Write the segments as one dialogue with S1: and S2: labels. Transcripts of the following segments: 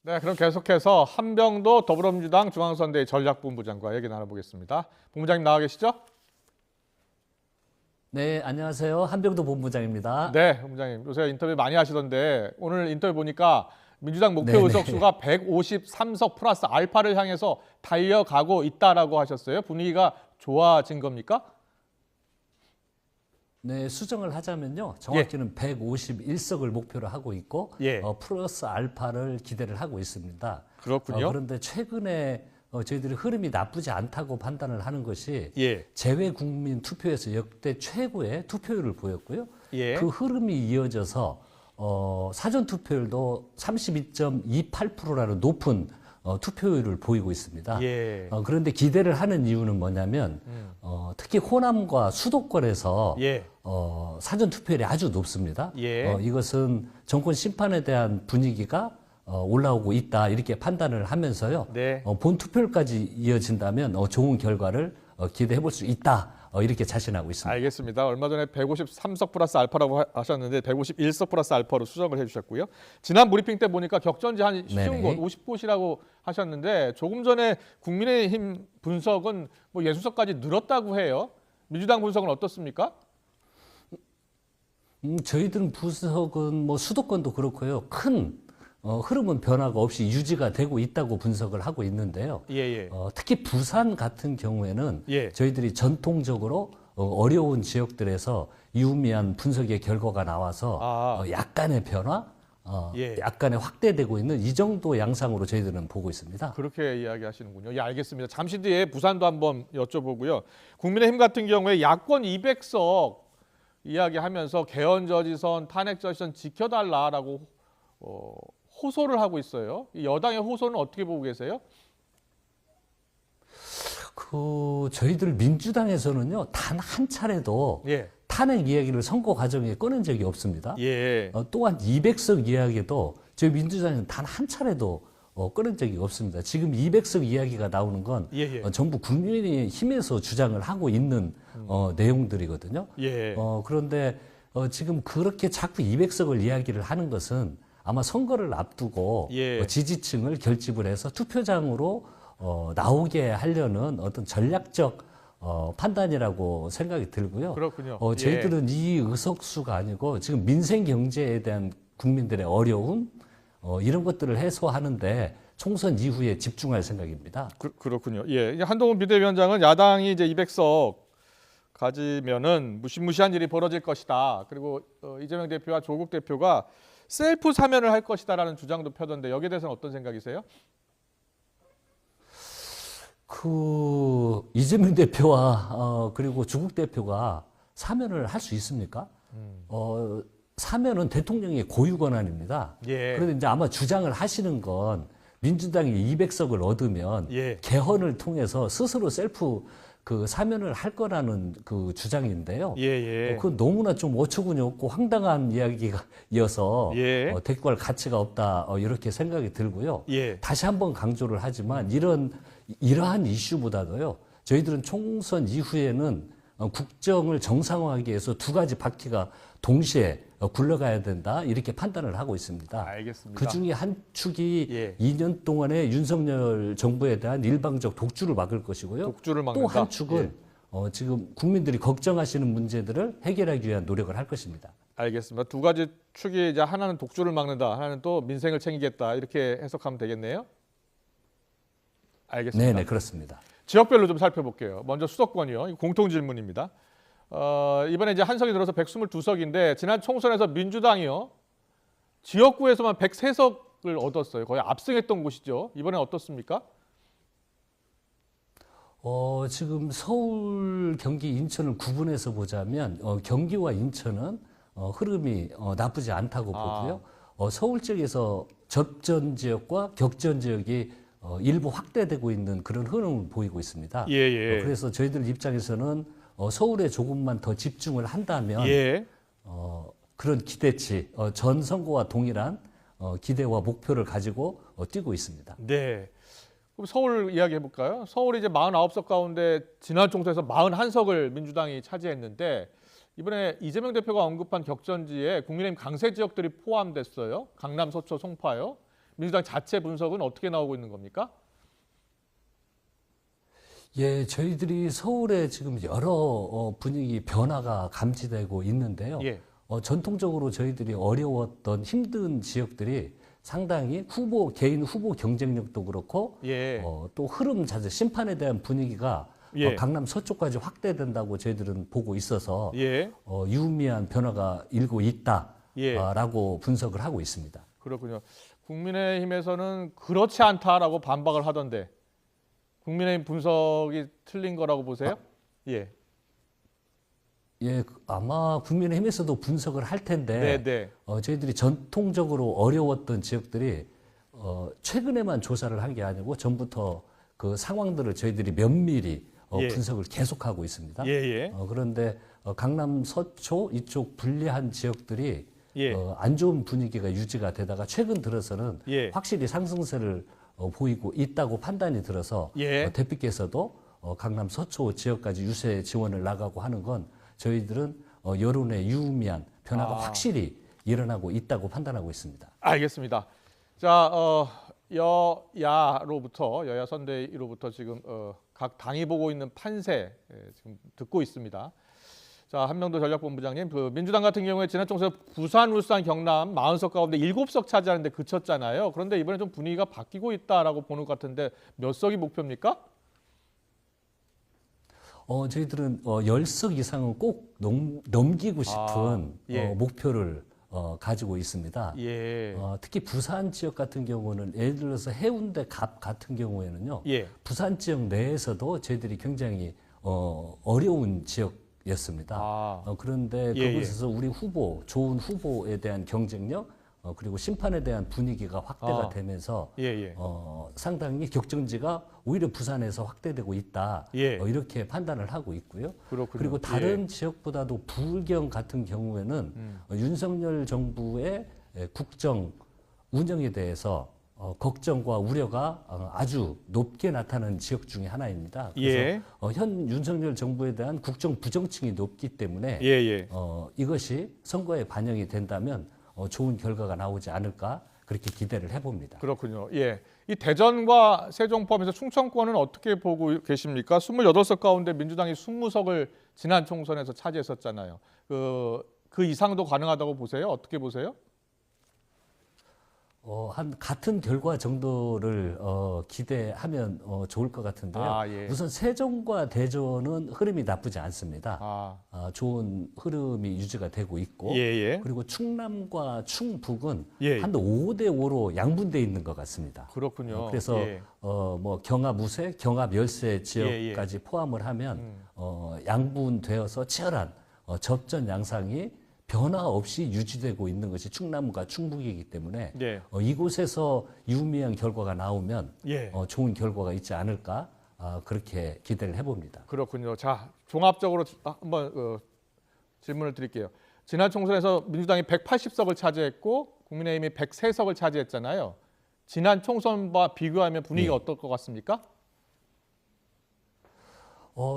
S1: 네, 그럼 계속해서 한병도 더불어민주당 중앙선대위 전략본부장과 얘기 나눠보겠습니다. 본부장님 나와 계시죠?
S2: 네, 안녕하세요. 한병도 본부장입니다.
S1: 네, 본부장님. 요새 인터뷰 많이 하시던데 오늘 인터뷰 보니까 민주당 목표
S2: 네네.
S1: 의석수가 153석 플러스 알파를 향해서 달려가고 있다라고 하셨어요. 분위기가 좋아진 겁니까?
S2: 네, 수정을 하자면요. 정확히는 151석을 목표로 하고 있고
S1: 예.
S2: 플러스 알파를 기대를 하고 있습니다.
S1: 그렇군요.
S2: 그런데 최근에 저희들이 흐름이 나쁘지 않다고 판단을 하는 것이
S1: 예.
S2: 재외국민 투표에서 역대 최고의 투표율을 보였고요.
S1: 예.
S2: 그 흐름이 이어져서 사전 투표율도 32.28%라는 높은 투표율을 보이고 있습니다.
S1: 예.
S2: 그런데 기대를 하는 이유는 뭐냐면 특히 호남과 수도권에서
S1: 예.
S2: 사전 투표율이 아주 높습니다.
S1: 예.
S2: 이것은 정권 심판에 대한 분위기가 올라오고 있다 이렇게 판단을 하면서요.
S1: 네.
S2: 본 투표율까지 이어진다면 좋은 결과를 기대해 볼 수 있다. 이렇게 자신하고 있습니다.
S1: 알겠습니다. 얼마 전에 153석 플러스 알파라고 하셨는데 151석 플러스 알파로 수정을 해주셨고요. 지난 브리핑 때 보니까 격전지 한 쉬운 곳, 50곳이라고 하셨는데 조금 전에 국민의힘 분석은 뭐 60석까지 늘었다고 해요. 민주당 분석은 어떻습니까?
S2: 저희들은 분석은 뭐 수도권도 그렇고요. 큰 흐름은 변화가 없이 유지가 되고 있다고 분석을 하고 있는데요.
S1: 예.
S2: 특히 부산 같은 경우에는
S1: 예.
S2: 저희들이 전통적으로 어려운 지역들에서 유의미한 분석의 결과가 나와서 약간의 변화,
S1: 예.
S2: 약간의 확대되고 있는 이 정도 양상으로 저희들은 보고 있습니다.
S1: 그렇게 이야기하시는군요. 예, 알겠습니다. 잠시 뒤에 부산도 한번 여쭤보고요. 국민의힘 같은 경우에 야권 200석 이야기하면서 개헌 저지선, 탄핵 저지선 지켜달라라고 호소를 하고 있어요. 이 여당의 호소는 어떻게 보고 계세요?
S2: 저희들 민주당에서는요, 단 한 차례도
S1: 예.
S2: 탄핵 이야기를 선거 과정에 꺼낸 적이 없습니다.
S1: 예.
S2: 또한 200석 이야기도 저희 민주당에는 단 한 차례도 꺼낸 적이 없습니다. 지금 200석 이야기가 나오는 건
S1: 예.
S2: 전부 국민의힘에서 주장을 하고 있는 내용들이거든요.
S1: 예.
S2: 그런데 지금 그렇게 자꾸 200석을 이야기를 하는 것은 아마 선거를 앞두고
S1: 예.
S2: 지지층을 결집을 해서 투표장으로 나오게 하려는 어떤 전략적 판단이라고 생각이 들고요.
S1: 그렇군요.
S2: 저희들은 이 의석수가 아니고 지금 민생 경제에 대한 국민들의 어려움 이런 것들을 해소하는데 총선 이후에 집중할 생각입니다.
S1: 그렇군요. 예. 이제 한동훈 비대위원장은 야당이 이제 200석 가지면은 무시무시한 일이 벌어질 것이다. 그리고 이재명 대표와 조국 대표가 셀프 사면을 할 것이다라는 주장도 펴던데 여기에 대해서는 어떤 생각이세요?
S2: 이재명 대표와 그리고 조국 대표가 사면을 할 수 있습니까? 사면은 대통령의 고유 권한입니다.
S1: 예.
S2: 그런데 이제 아마 주장을 하시는 건 민주당이 200석을 얻으면
S1: 예.
S2: 개헌을 통해서 스스로 셀프 사면을 할 거라는 그 주장인데요.
S1: 예.
S2: 그건 너무나 좀 어처구니 없고 황당한 이야기가 이어서
S1: 예.
S2: 대꾸할 가치가 없다 이렇게 생각이 들고요.
S1: 예.
S2: 다시 한번 강조를 하지만 이러한 이슈보다도요. 저희들은 총선 이후에는 국정을 정상화하기 위해서 두 가지 바퀴가 동시에 굴러가야 된다 이렇게 판단을 하고 있습니다.
S1: 알겠습니다.
S2: 그중에 한 축이
S1: 예.
S2: 2년 동안의 윤석열 정부에 대한 일방적 독주를 막을 것이고요.
S1: 독주를 막는다.
S2: 또 한 축은 지금 국민들이 걱정하시는 문제들을 해결하기 위한 노력을 할 것입니다.
S1: 알겠습니다. 두 가지 축이 이제 하나는 독주를 막는다, 하나는 또 민생을 챙기겠다 이렇게 해석하면 되겠네요. 알겠습니다.
S2: 네, 그렇습니다.
S1: 지역별로 좀 살펴볼게요. 먼저 수도권이요. 공통 질문입니다. 이번에 이제 한석이 들어서 122석인데 지난 총선에서 민주당이요. 지역구에서만 103석을 얻었어요. 거의 압승했던 곳이죠. 이번엔 어떻습니까?
S2: 지금 서울, 경기, 인천을 구분해서 보자면 경기와 인천은 흐름이 나쁘지 않다고 보고요. 서울 지역에서 접전 지역과 격전 지역이 일부 확대되고 있는 그런 흐름을 보이고 있습니다.
S1: 예.
S2: 그래서 저희들 입장에서는 서울에 조금만 더 집중을 한다면 그런 기대치, 전 선거와 동일한 기대와 목표를 가지고 뛰고 있습니다.
S1: 네. 그럼 서울 이야기 해볼까요? 서울이 이제 49석 가운데 지난 총선에서 41석을 민주당이 차지했는데 이번에 이재명 대표가 언급한 격전지에 국민의힘 강세 지역들이 포함됐어요. 강남, 서초, 송파요. 민주당 자체 분석은 어떻게 나오고 있는 겁니까?
S2: 예, 저희들이 서울에 지금 여러 분위기 변화가 감지되고 있는데요.
S1: 예.
S2: 전통적으로 저희들이 어려웠던 힘든 지역들이 상당히 개인 후보 경쟁력도 그렇고,
S1: 예.
S2: 또 흐름 자체, 심판에 대한 분위기가
S1: 예.
S2: 강남 서초까지 확대된다고 저희들은 보고 있어서
S1: 예.
S2: 유의미한 변화가 일고 있다라고
S1: 예.
S2: 분석을 하고 있습니다.
S1: 그렇군요. 국민의힘에서는 그렇지 않다라고 반박을 하던데 국민의힘 분석이 틀린 거라고 보세요? 예.
S2: 예, 아마 국민의힘에서도 분석을 할 텐데
S1: 네.
S2: 저희들이 전통적으로 어려웠던 지역들이 최근에만 조사를 한 게 아니고 전부터 그 상황들을 저희들이 면밀히
S1: 예.
S2: 분석을 계속하고 있습니다.
S1: 예.
S2: 그런데 강남 서초 이쪽 불리한 지역들이
S1: 예.
S2: 안 좋은 분위기가 유지가 되다가 최근 들어서는
S1: 예.
S2: 확실히 상승세를 보이고 있다고 판단이 들어서
S1: 예.
S2: 대표께서도 강남 서초 지역까지 유세 지원을 나가고 하는 건 저희들은 여론의 유의미한 변화가 확실히 일어나고 있다고 판단하고 있습니다.
S1: 알겠습니다. 자, 여야 선대위로부터 지금 각 당이 보고 있는 판세 지금 듣고 있습니다. 자, 한명도 전략본부장님, 그 민주당 같은 경우에 지난 총선에 부산, 울산, 경남 40석 가운데 7석 차지하는데 그쳤잖아요. 그런데 이번에 좀 분위기가 바뀌고 있다라고 보는 것 같은데 몇 석이 목표입니까?
S2: 저희들은 10석 이상은 꼭 넘기고 싶은
S1: 예.
S2: 목표를 가지고 있습니다.
S1: 예.
S2: 특히 부산 지역 같은 경우는 예를 들어서 해운대 갑 같은 경우에는요.
S1: 예.
S2: 부산 지역 내에서도 저희들이 굉장히 어려운 지역이었습니다. 그런데
S1: 예.
S2: 그곳에서 우리 좋은 후보에 대한 경쟁력 그리고 심판에 대한 분위기가 확대가 되면서
S1: 예.
S2: 상당히 격정지가 오히려 부산에서 확대되고 있다.
S1: 예.
S2: 이렇게 판단을 하고 있고요.
S1: 그렇군요.
S2: 그리고 다른 지역보다도 부경 같은 경우에는 윤석열 정부의 국정 운영에 대해서 걱정과 우려가 아주 높게 나타나는 지역 중에 하나입니다. 그래서 현 윤석열 정부에 대한 국정 부정층이 높기 때문에 이것이 선거에 반영이 된다면 좋은 결과가 나오지 않을까 그렇게 기대를 해봅니다.
S1: 그렇군요. 예. 이 대전과 세종 포함해서 충청권은 어떻게 보고 계십니까? 28석 가운데 민주당이 20석을 지난 총선에서 차지했었잖아요. 그 이상도 가능하다고 보세요? 어떻게 보세요?
S2: 같은 결과 정도를 기대하면 좋을 것 같은데요.
S1: 예.
S2: 우선 세종과 대전은 흐름이 나쁘지 않습니다. 좋은 흐름이 유지가 되고 있고 그리고 충남과 충북은 한도 5대5로 양분돼 있는 것 같습니다.
S1: 그렇군요.
S2: 그래서 뭐 경합 우세, 경합 열세 지역까지 포함을 하면 양분되어서 치열한 접전 양상이 변화 없이 유지되고 있는 것이 충남과 충북이기 때문에 이곳에서 유의미한 결과가 나오면 좋은 결과가 있지 않을까 그렇게 기대를 해봅니다.
S1: 그렇군요. 자, 종합적으로 한번 질문을 드릴게요. 지난 총선에서 민주당이 180석을 차지했고 국민의힘이 103석을 차지했잖아요. 지난 총선과 비교하면 분위기가 어떨 것 같습니까?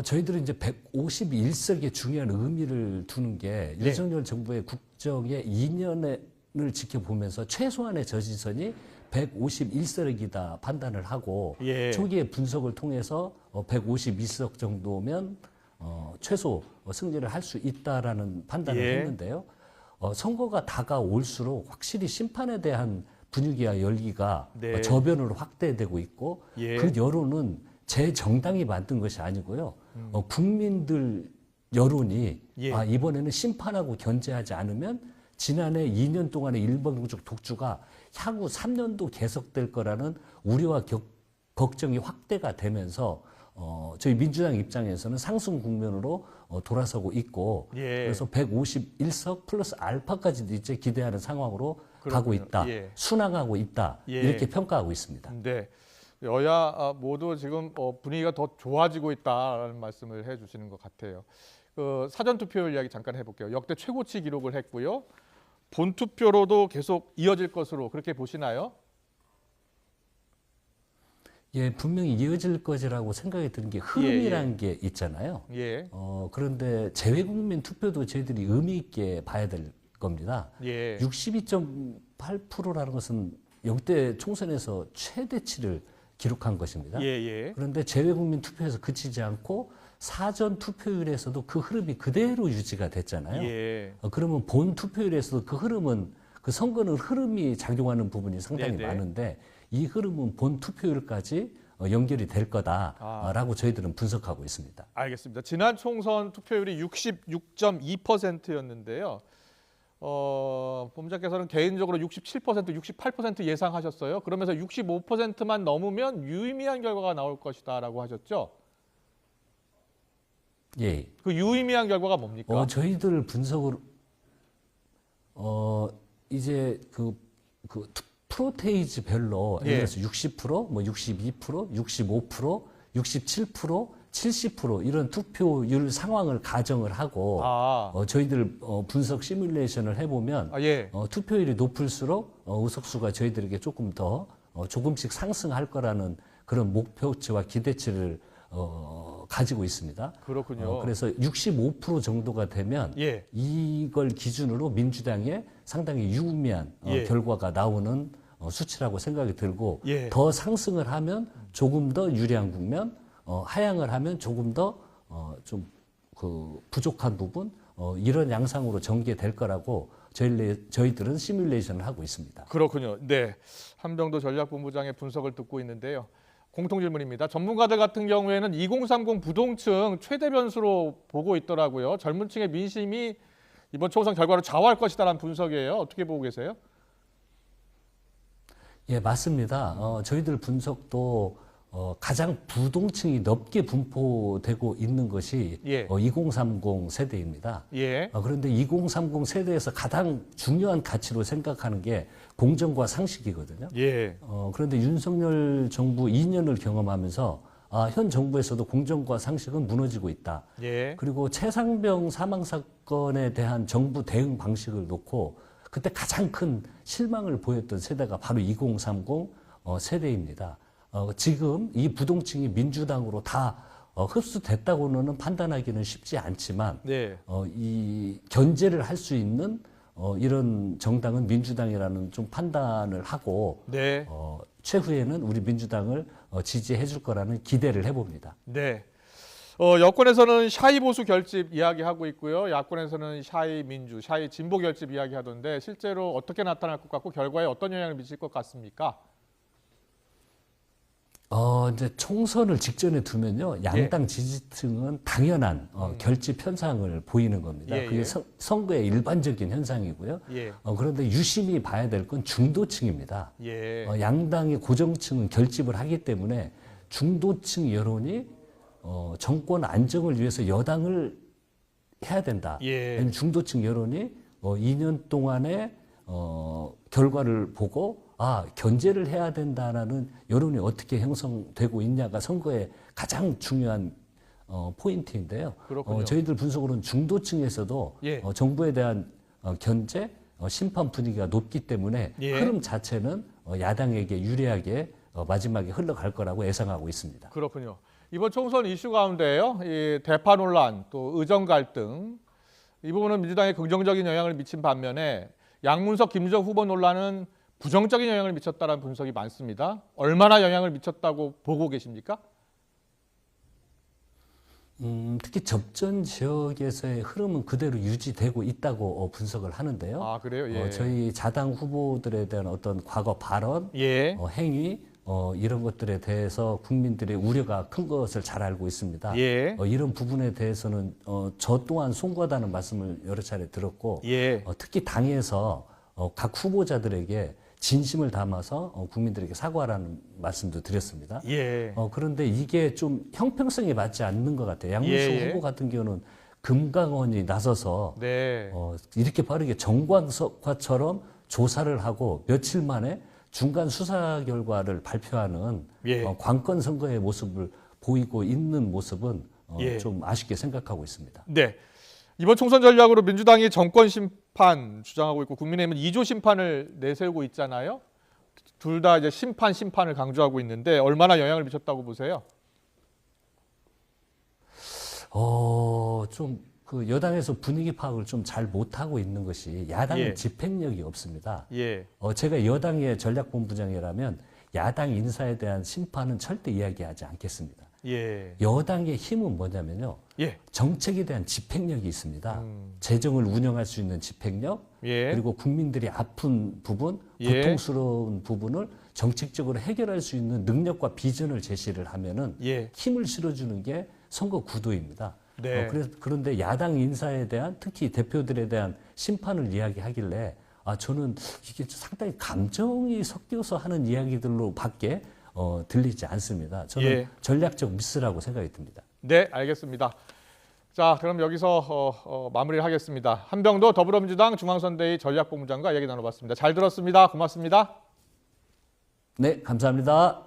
S2: 저희들은 이제 151석의 중요한 의미를 두는 게 윤석열 정부의 국정의 2년을 지켜보면서 최소한의 저지선이 151석이다 판단을 하고 초기의 분석을 통해서 152석 정도면 최소 승리를 할 수 있다라는 판단을 했는데요. 선거가 다가올수록 확실히 심판에 대한 분위기와 열기가 저변으로 확대되고 있고 그 여론은 제 정당이 만든 것이 아니고요. 국민들 여론이 이번에는 심판하고 견제하지 않으면 지난해 2년 동안의 일방적 독주가 향후 3년도 계속될 거라는 우려와 걱정이 확대가 되면서 저희 민주당 입장에서는 상승 국면으로 돌아서고 있고 그래서 151석 플러스 알파까지도 이제 기대하는 상황으로 가고 있다. 순항하고 있다. 이렇게 평가하고 있습니다.
S1: 네. 여야 모두 지금 분위기가 더 좋아지고 있다라는 말씀을 해주시는 것 같아요. 사전 투표율 이야기 잠깐 해볼게요. 역대 최고치 기록을 했고요. 본 투표로도 계속 이어질 것으로 그렇게 보시나요?
S2: 예, 분명히 이어질 것이라고 생각이 드는 게 흐름이라는 게 있잖아요. 그런데 재외국민 투표도 저희들이 의미 있게 봐야 될 겁니다. 62.8%라는 것은 역대 총선에서 최대치를 기록한 것입니다.
S1: 예, 예.
S2: 그런데 재외국민 투표에서 그치지 않고 사전 투표율에서도 그 흐름이 그대로 유지가 됐잖아요.
S1: 예.
S2: 그러면 본 투표율에서도 그 흐름은 그 선거는 흐름이 작용하는 부분이 상당히
S1: 네네.
S2: 많은데 이 흐름은 본 투표율까지 연결이 될 거다라고 저희들은 분석하고 있습니다.
S1: 알겠습니다. 지난 총선 투표율이 66.2%였는데요. 본부장께서는 개인적으로 67%, 68% 예상하셨어요. 그러면서 65%만 넘으면 유의미한 결과가 나올 것이다라고 하셨죠.
S2: 예.
S1: 그 유의미한 결과가 뭡니까?
S2: 저희들 분석으로 이제 프로테이지별로
S1: 예.
S2: 예를 들어서 60%, 뭐 62%, 65%, 67%, 70% 이런 투표율 상황을 가정을 하고 저희들 분석 시뮬레이션을 해보면
S1: 예.
S2: 투표율이 높을수록 의석수가 저희들에게 조금 더 조금씩 상승할 거라는 그런 목표치와 기대치를 가지고 있습니다.
S1: 그렇군요.
S2: 그래서 65% 정도가 되면
S1: 예.
S2: 이걸 기준으로 민주당에 상당히 유의미한
S1: 예.
S2: 결과가 나오는 수치라고 생각이 들고
S1: 예.
S2: 더 상승을 하면 조금 더 유리한 국면, 하향을 하면 조금 더 좀 그 부족한 부분 이런 양상으로 전개될 거라고 저희들은 시뮬레이션을 하고 있습니다.
S1: 그렇군요. 네, 한병도 전략본부장의 분석을 듣고 있는데요. 공통 질문입니다. 전문가들 같은 경우에는 2030 부동층 최대 변수로 보고 있더라고요. 젊은 층의 민심이 이번 총선 결과로 좌우할 것이다라는 분석이에요. 어떻게 보고 계세요?
S2: 예, 맞습니다. 저희들 분석도 가장 부동층이 넓게 분포되고 있는 것이
S1: 예.
S2: 2030 세대입니다.
S1: 예.
S2: 그런데 2030 세대에서 가장 중요한 가치로 생각하는 게 공정과 상식이거든요.
S1: 예.
S2: 그런데 윤석열 정부 2년을 경험하면서 현 정부에서도 공정과 상식은 무너지고 있다.
S1: 예.
S2: 그리고 최상병 사망 사건에 대한 정부 대응 방식을 놓고 그때 가장 큰 실망을 보였던 세대가 바로 2030 세대입니다. 지금 이 부동층이 민주당으로 다 흡수됐다고는 판단하기는 쉽지 않지만
S1: 네.
S2: 이 견제를 할 수 있는 이런 정당은 민주당이라는 좀 판단을 하고
S1: 네.
S2: 최후에는 우리 민주당을 지지해 줄 거라는 기대를 해봅니다.
S1: 네. 여권에서는 샤이 보수 결집 이야기하고 있고요. 야권에서는 샤이 민주, 샤이 진보 결집 이야기하던데 실제로 어떻게 나타날 것 같고 결과에 어떤 영향을 미칠 것 같습니까?
S2: 이제 총선을 직전에 두면요, 양당 지지층은 당연한 결집 현상을 보이는 겁니다.
S1: 예,
S2: 그게
S1: 예.
S2: 선거의 일반적인 현상이고요.
S1: 예.
S2: 그런데 유심히 봐야 될 건 중도층입니다.
S1: 예.
S2: 양당의 고정층은 결집을 하기 때문에 중도층 여론이 정권 안정을 위해서 여당을 해야 된다.
S1: 예.
S2: 아니면 중도층 여론이 2년 동안의 결과를 보고 견제를 해야 된다라는 여론이 어떻게 형성되고 있냐가 선거의 가장 중요한 포인트인데요.
S1: 그렇군요.
S2: 저희들 분석으로는 중도층에서도
S1: 예.
S2: 정부에 대한 견제, 심판 분위기가 높기 때문에
S1: 예.
S2: 흐름 자체는 야당에게 유리하게 마지막에 흘러갈 거라고 예상하고 있습니다.
S1: 그렇군요. 이번 총선 이슈 가운데요, 이 대파 논란, 또 의정 갈등 이 부분은 민주당에 긍정적인 영향을 미친 반면에 양문석, 김정 후보 논란은 부정적인 영향을 미쳤다는 분석이 많습니다. 얼마나 영향을 미쳤다고 보고 계십니까?
S2: 특히 접전 지역에서의 흐름은 그대로 유지되고 있다고 분석을 하는데요.
S1: 그래요? 예.
S2: 저희 자당 후보들에 대한 어떤 과거 발언,
S1: 예.
S2: 행위 이런 것들에 대해서 국민들의 우려가 큰 것을 잘 알고 있습니다.
S1: 예.
S2: 이런 부분에 대해서는 저 또한 송구하다는 말씀을 여러 차례 들었고
S1: 예.
S2: 특히 당에서 각 후보자들에게 진심을 담아서 국민들에게 사과하라는 말씀도 드렸습니다.
S1: 예.
S2: 그런데 이게 좀 형평성에 맞지 않는 것 같아요. 양문석
S1: 예.
S2: 후보 같은 경우는 금강원이 나서서
S1: 네.
S2: 이렇게 빠르게 정광석화처럼 조사를 하고 며칠 만에 중간 수사 결과를 발표하는
S1: 예.
S2: 관건 선거의 모습을 보이고 있는 모습은
S1: 예.
S2: 좀 아쉽게 생각하고 있습니다.
S1: 네. 이번 총선 전략으로 민주당이 정권 심판 주장하고 있고 국민의힘은 2조 심판을 내세우고 있잖아요. 둘 다 이제 심판을 강조하고 있는데 얼마나 영향을 미쳤다고 보세요?
S2: 좀 그 여당에서 분위기 파악을 좀 잘 못하고 있는 것이 야당의
S1: 예.
S2: 집행력이 없습니다.
S1: 예.
S2: 제가 여당의 전략본부장이라면 야당 인사에 대한 심판은 절대 이야기하지 않겠습니다.
S1: 예.
S2: 여당의 힘은 뭐냐면요.
S1: 예.
S2: 정책에 대한 집행력이 있습니다. 재정을 운영할 수 있는 집행력,
S1: 예.
S2: 그리고 국민들이 아픈 부분,
S1: 예.
S2: 고통스러운 부분을 정책적으로 해결할 수 있는 능력과 비전을 제시를 하면은
S1: 예.
S2: 힘을 실어주는 게 선거 구도입니다.
S1: 네.
S2: 그런데 야당 인사에 대한 특히 대표들에 대한 심판을 이야기하길래 저는 이게 상당히 감정이 섞여서 하는 이야기들로밖에 들리지 않습니다. 저는
S1: 예.
S2: 전략적 미스라고 생각이 듭니다.
S1: 네, 알겠습니다. 자, 그럼 여기서 마무리를 하겠습니다. 한병도 더불어민주당 중앙선대위 전략본부장과 이야기 나눠봤습니다. 잘 들었습니다. 고맙습니다.
S2: 네, 감사합니다.